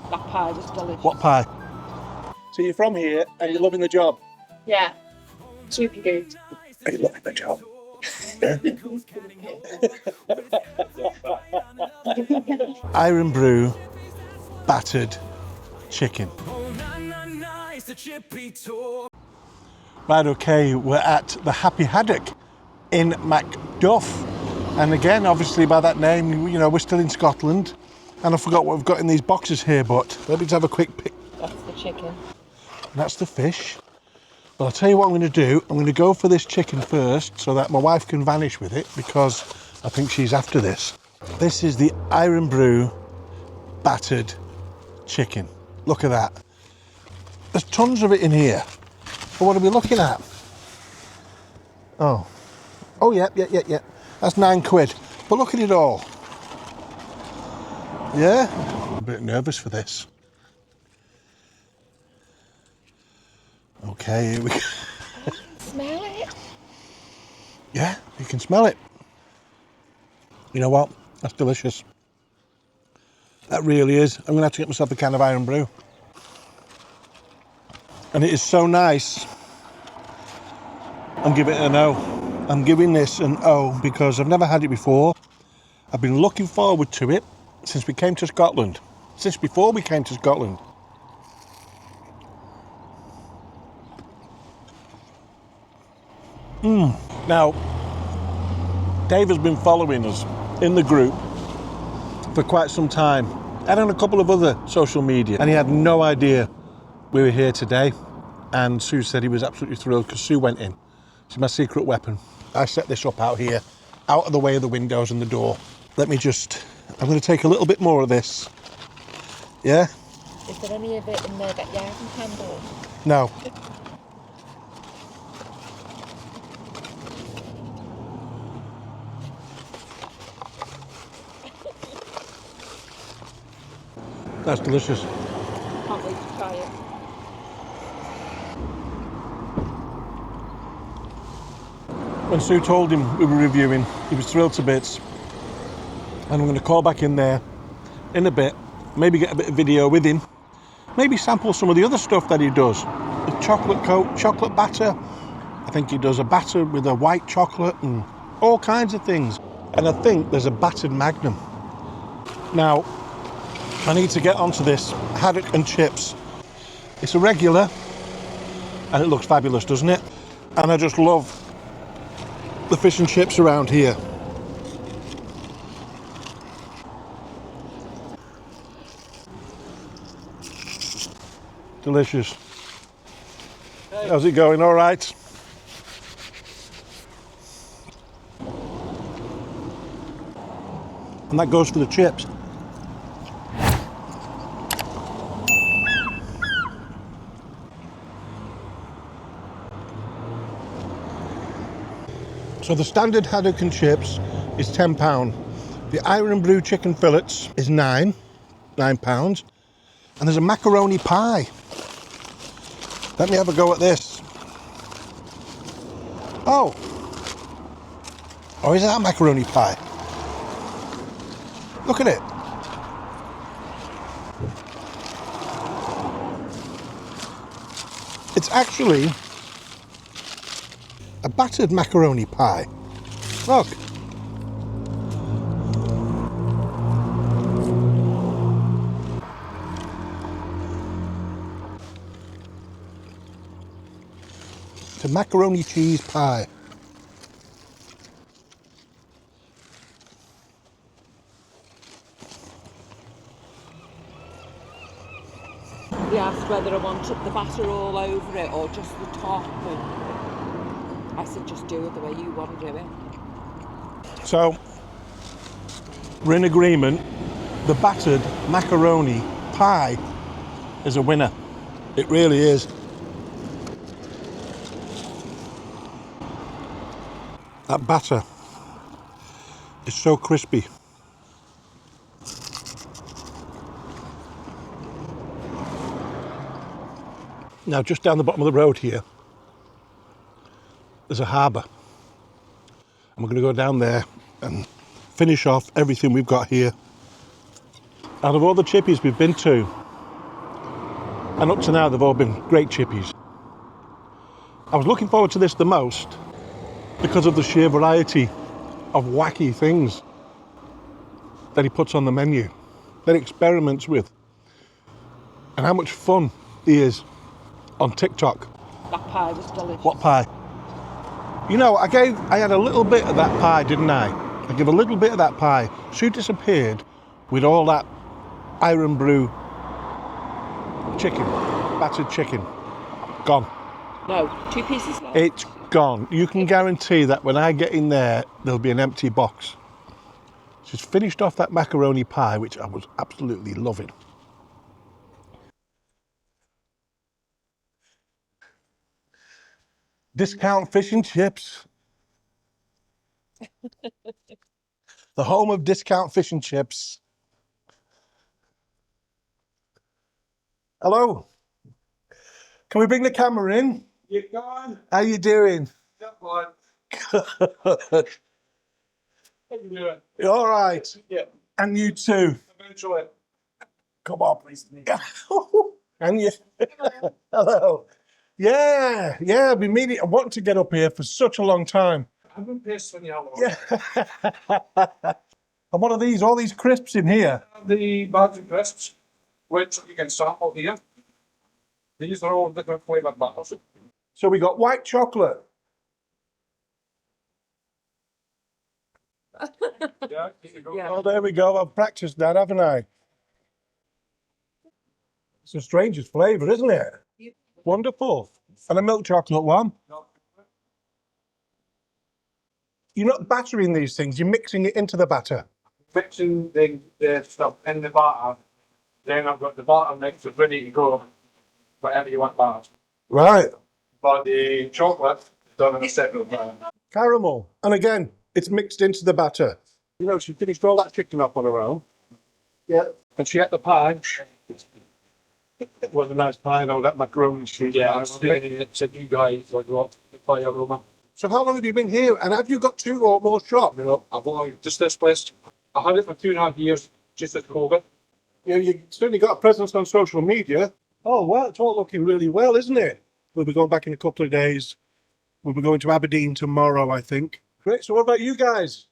That pie was delicious. What pie? So you're from here and you're loving the job? Yeah. Super good. Are you loving the job? Irn Bru battered chicken. It's the Chippy Tour. Right, okay, we're at the Happy Haddock in Macduff. And again, obviously by that name, you know, we're still in Scotland. And I forgot what we've got in these boxes here, but let me just have a quick pick. That's the chicken. That's the fish. But I'll tell you what I'm going to do. I'm going to go for this chicken first so that my wife can vanish with it because I think she's after this. This is the Irn Bru battered chicken. Look at that. There's tons of it in here. But what are we looking at? Oh, yeah. That's £9. But look at it all. Yeah? I'm a bit nervous for this. Okay, here we go. Smell it. Yeah, you can smell it. You know what? That's delicious. That really is. I'm going to have to get myself a can of Irn Bru. And it is so nice. I'm giving it an O. I'm giving this an O because I've never had it before. I've been looking forward to it since we came to Scotland. Since before we came to Scotland. Now, Dave has been following us in the group for quite some time and on a couple of other social media, and he had no idea we were here today. And Sue said he was absolutely thrilled because Sue went in. It's my secret weapon. I set this up out here, out of the way of the windows and the door. I'm going to take a little bit more of this. Yeah? Is there any of it in there that you haven't handled? No. That's delicious. Can't wait to try it. When Sue told him we were reviewing, he was thrilled to bits. And I'm going to call back in there in a bit, maybe get a bit of video with him, maybe sample some of the other stuff that he does. The chocolate coat, chocolate batter. I think he does a batter with a white chocolate and all kinds of things. And I think there's a battered Magnum. Now, I need to get onto this haddock and chips. It's a regular, and it looks fabulous, doesn't it? And I just love the fish and chips around here. Delicious. How's it going? All right? And that goes for the chips. So the standard haddock and chips is £10. The Irn Bru chicken fillets is £9. And there's a macaroni pie. Let me have a go at this. Oh, is that a macaroni pie? Look at it. It's actually a battered macaroni pie. Look. It's a macaroni cheese pie. They asked whether I wanted the batter all over it or just the top, and I said just do it the way you want to do it. So, we're in agreement. The battered macaroni pie is a winner. It really is. That batter is so crispy. Now, just down the bottom of the road here, there's a harbour. And we're going to go down there and finish off everything we've got here. Out of all the chippies we've been to, And up to now, they've all been great chippies. I was looking forward to this the most because of the sheer variety of wacky things that he puts on the menu, that he experiments with, and how much fun he is on TikTok. That pie was delicious. What pie? You know, I had a little bit of that pie, didn't I? I gave a little bit of that pie. Sue disappeared with all that Irn Bru chicken, battered chicken. Gone. No, 2 pieces left. It's gone. You can guarantee that when I get in there, there'll be an empty box. She's finished off that macaroni pie, which I was absolutely loving. Discount fish and chips. The home of discount fish and chips. Hello. Can we bring the camera in? You gone? How you doing? Not one. Good. How you doing? You all right? Yeah. And you too. Eventually. Come on. Please me. And you. Hello. Yeah, I've been meaning. I wanted to get up here for such a long time. I've been pissed when you're Yeah. And what are these? All these crisps in here? The Battered crisps, which you can sample here. These are all different flavoured batters. So we got white chocolate. Yeah, here you go. Yeah. Oh, there we go. I've practiced that, haven't I? It's the strangest flavour, isn't it? Wonderful. And a milk chocolate one. You're not battering these things, you're mixing it into the batter. Mixing the stuff in the batter, then I've got the batter mixer ready to go, whatever you want battered. Right. But the chocolate is done in a separate batter. Caramel. And again, it's mixed into the batter. You know, she finished all that chicken up on her own. Yeah. And she ate the pie. It was a nice pie, though, that macaroni sheet. Yeah, it said you guys, like, what, the pie aroma. So how long have you been here? And have you got 2 or more shops? You know, I've only just this place. I had it for 2.5 years, just at COVID. Yeah, you certainly got a presence on social media. Oh, well, it's all looking really well, isn't it? We'll be going back in a couple of days. We'll be going to Aberdeen tomorrow, I think. Great. So what about you guys?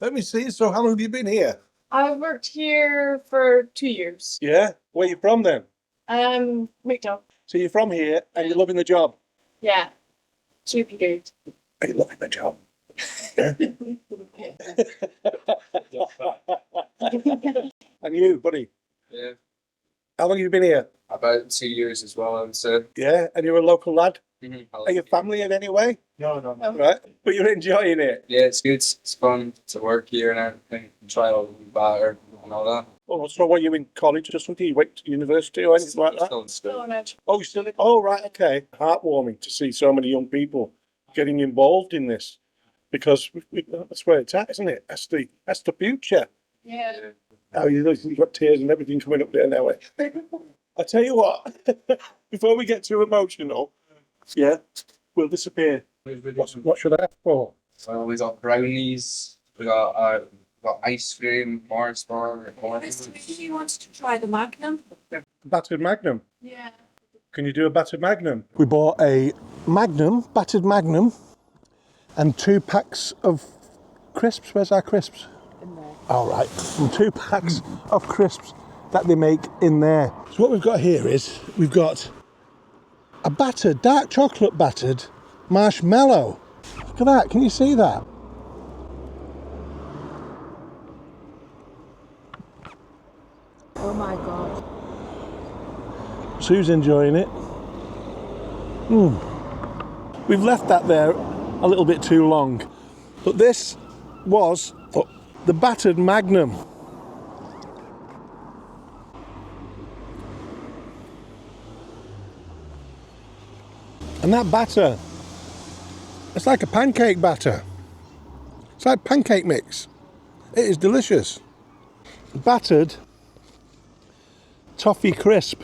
Let me see. So how long have you been here? I've worked here for 2 years. Yeah. Where are you from then? Macduff. So you're from here and you're loving the job? Yeah. Super good. Are you loving the job? Yeah. And you, buddy? Yeah, How long have you been here? about 2 years as well, I would say. Yeah. And you're a local lad? Mm-hmm. Are you family in any way? No. Right. But you're enjoying it? Yeah, it's good. It's fun to work here and everything. And try all the batter and all that. Oh, so were you in college or something? You went to university or anything like that? Still in school. Still on edge. Oh, you still in? Oh, right, okay. Heartwarming to see so many young people getting involved in this, because that's where it's at, isn't it? That's the future. Yeah. Oh, you've got tears and everything coming up there now. I tell you what, before we get too emotional, yeah, we'll disappear. What should I ask for? Well, we got brownies. We got ice cream, Mars bar, Mr. wants to try the Magnum. Battered Magnum. Yeah. Can you do a battered Magnum? We bought a Magnum, battered Magnum, and 2 packs of crisps. Where's our crisps? In there. All right, and 2 packs of crisps that they make in there. So what we've got here is we've got a battered, dark chocolate battered marshmallow. Look at that, can you see that? Oh my God. Sue's enjoying it. We've left that there a little bit too long, but this was the battered Magnum. And that batter, it's like a pancake batter. It's like pancake mix. It is delicious. Battered toffee crisp.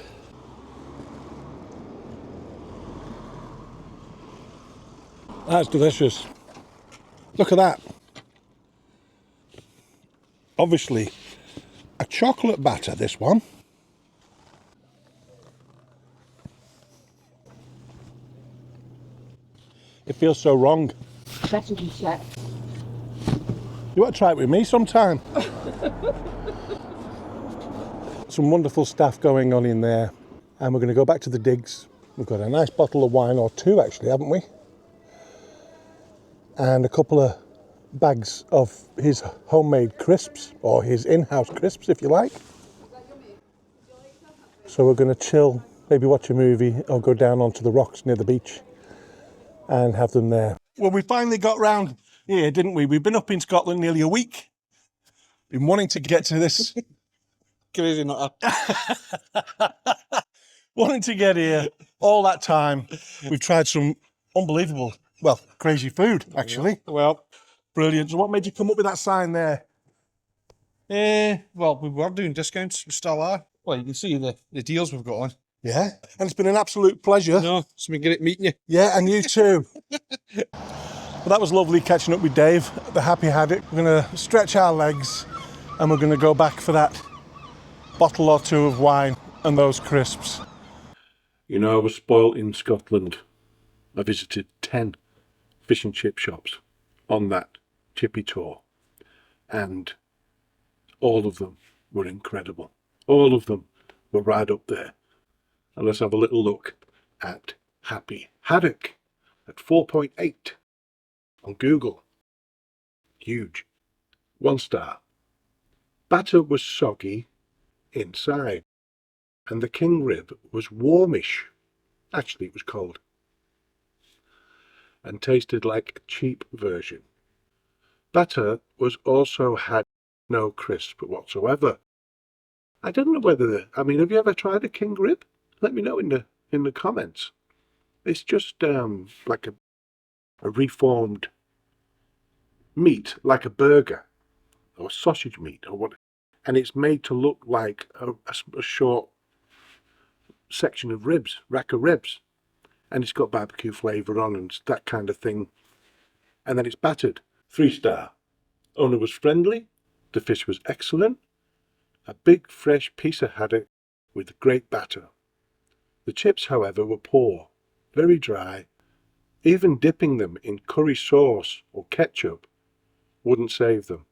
That's delicious. Look at that. Obviously, a chocolate batter, this one. It feels so wrong. Better than chef. You want to try it with me sometime? Some wonderful staff going on in there. And we're going to go back to the digs. We've got a nice bottle of wine, or two actually, haven't we? And a couple of bags of his homemade crisps, or his in-house crisps if you like. So we're going to chill, maybe watch a movie or go down onto the rocks near the beach and have them there. Well, we finally got round here, didn't we? We've been up in Scotland nearly a week. Been wanting to get to this. Crazy not. Wanting to get here all that time. We've tried some unbelievable, well, crazy food, actually. Well, Brilliant. So what made you come up with that sign there? well, we were doing discounts. We still are. Well, you can see the deals we've got on. Yeah, and it's been an absolute pleasure. No, it's been great meeting you. Yeah, and you too. Well, that was lovely catching up with Dave at the Happy Haddock. We're going to stretch our legs and we're going to go back for that bottle or two of wine and those crisps. You know, I was spoilt in Scotland. I visited 10 fish and chip shops on that Chippy Tour, and all of them were incredible. All of them were right up there. And let's have a little look at Happy Haddock at 4.8 on Google. Huge. 1 star. Batter was soggy inside, and the king rib was warmish. Actually, it was cold. And tasted like a cheap version. Batter was also had no crisp whatsoever. I don't know whether, have you ever tried a king rib? Let me know in the comments. It's just like a reformed meat, like a burger or sausage meat or what, and it's made to look like a short section of ribs, rack of ribs, and it's got barbecue flavour on and that kind of thing. And then it's battered. 3 star. Owner was friendly. The fish was excellent. A big fresh piece of haddock with great batter. The chips, however, were poor, very dry. Even dipping them in curry sauce or ketchup wouldn't save them.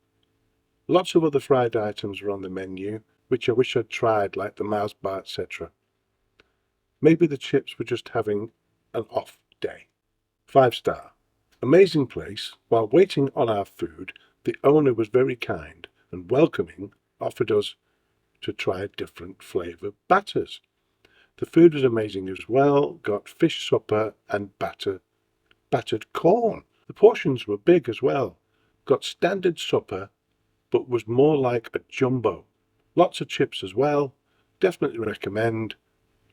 Lots of other fried items were on the menu, which I wish I'd tried, like the Mars bar, etc. Maybe the chips were just having an off day. 5 star. Amazing place. While waiting on our food, the owner was very kind and welcoming, offered us to try different flavour batters. The food was amazing as well. Got fish supper and battered corn. The portions were big as well. Got standard supper, but was more like a jumbo. Lots of chips as well. Definitely recommend.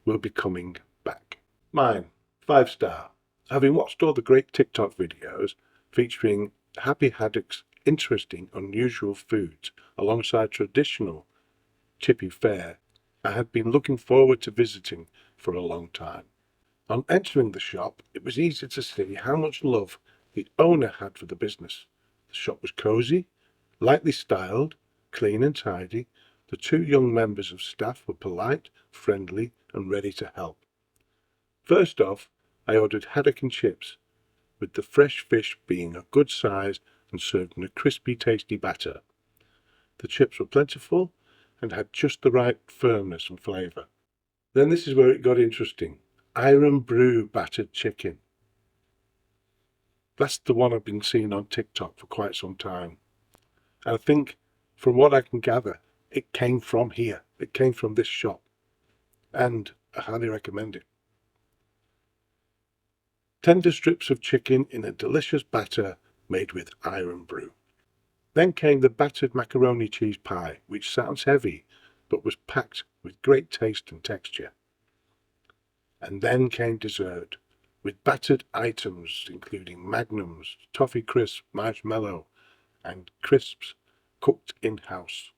Will be coming back. Mine, 5 star. Having watched all the great TikTok videos featuring Happy Haddock's interesting, unusual foods alongside traditional chippy fare, I had been looking forward to visiting for a long time. On entering the shop, it was easy to see how much love the owner had for the business. The shop was cosy, lightly styled, clean and tidy. The 2 young members of staff were polite, friendly, and ready to help. First off, I ordered haddock and chips, with the fresh fish being a good size and served in a crispy, tasty batter. The chips were plentiful and had just the right firmness and flavour. Then this is where it got interesting. Irn Bru battered chicken. That's the one I've been seeing on TikTok for quite some time. And I think, from what I can gather, it came from here. It came from this shop. And I highly recommend it. Tender strips of chicken in a delicious batter made with Irn Bru. Then came the battered macaroni cheese pie, which sounds heavy, but was packed with great taste and texture. And then came dessert, with battered items including magnums, toffee crisp, marshmallow, and crisps cooked in-house,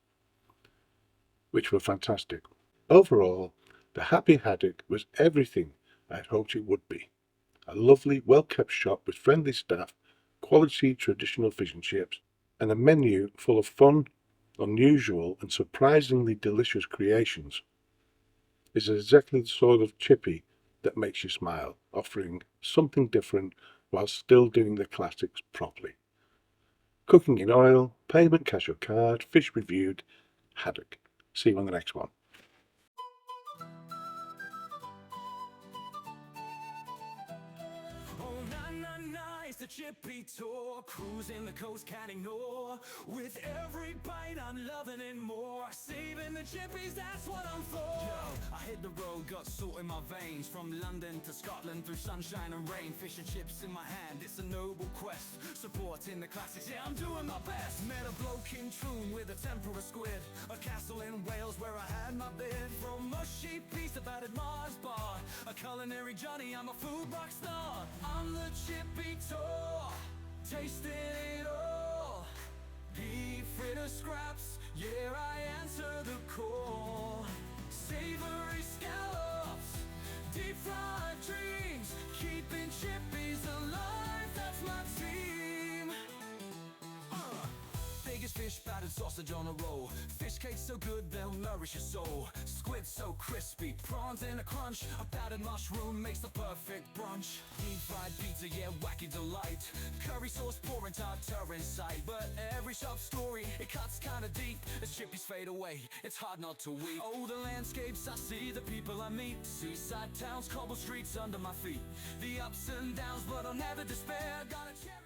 which were fantastic. Overall, the Happy Haddock was everything I'd hoped it would be. A lovely, well-kept shop with friendly staff, quality traditional fish and chips, and a menu full of fun, unusual, and surprisingly delicious creations. It's exactly the sort of chippy that makes you smile, offering something different while still doing the classics properly. Cooking in oil, payment cash or card, fish reviewed, Haddock. See you on the next one. Oh, na na na, it's the Chippy Tour, cruising the coast, can't ignore. With every bite, I'm loving it more. Saving the chippies, that's what I'm for. Yo, I hit the road, got salt in my veins. From London to Scotland, through sunshine and rain. Fish and chips in my hand, it's a noble quest. Supporting the classics, yeah, I'm doing my best. Met a bloke in Troon with a tempura squid. A castle in Wales where I had my bid. From mushy piece to battered Mars bar. A culinary Johnny, I'm a food rock star. I'm the Chippy Tour, tasting it all. Beef fritter scraps, yeah, I answer the call. Savory scallops, deep fried dreams, keeping chippies alive, that's my team. Biggest fish, battered sausage on a roll. Fish cakes so good they'll nourish your soul. Squid so crispy, prawns in a crunch. A battered mushroom makes the perfect brunch. Deep fried pizza, yeah, wacky delight. Curry sauce pouring tartar in sight. But every sharp story, it cuts kinda deep. As chippies fade away, it's hard not to weep. Oh, the landscapes I see, the people I meet. Seaside towns, cobble streets under my feet. The ups and downs, but I'll never despair. Got a cherry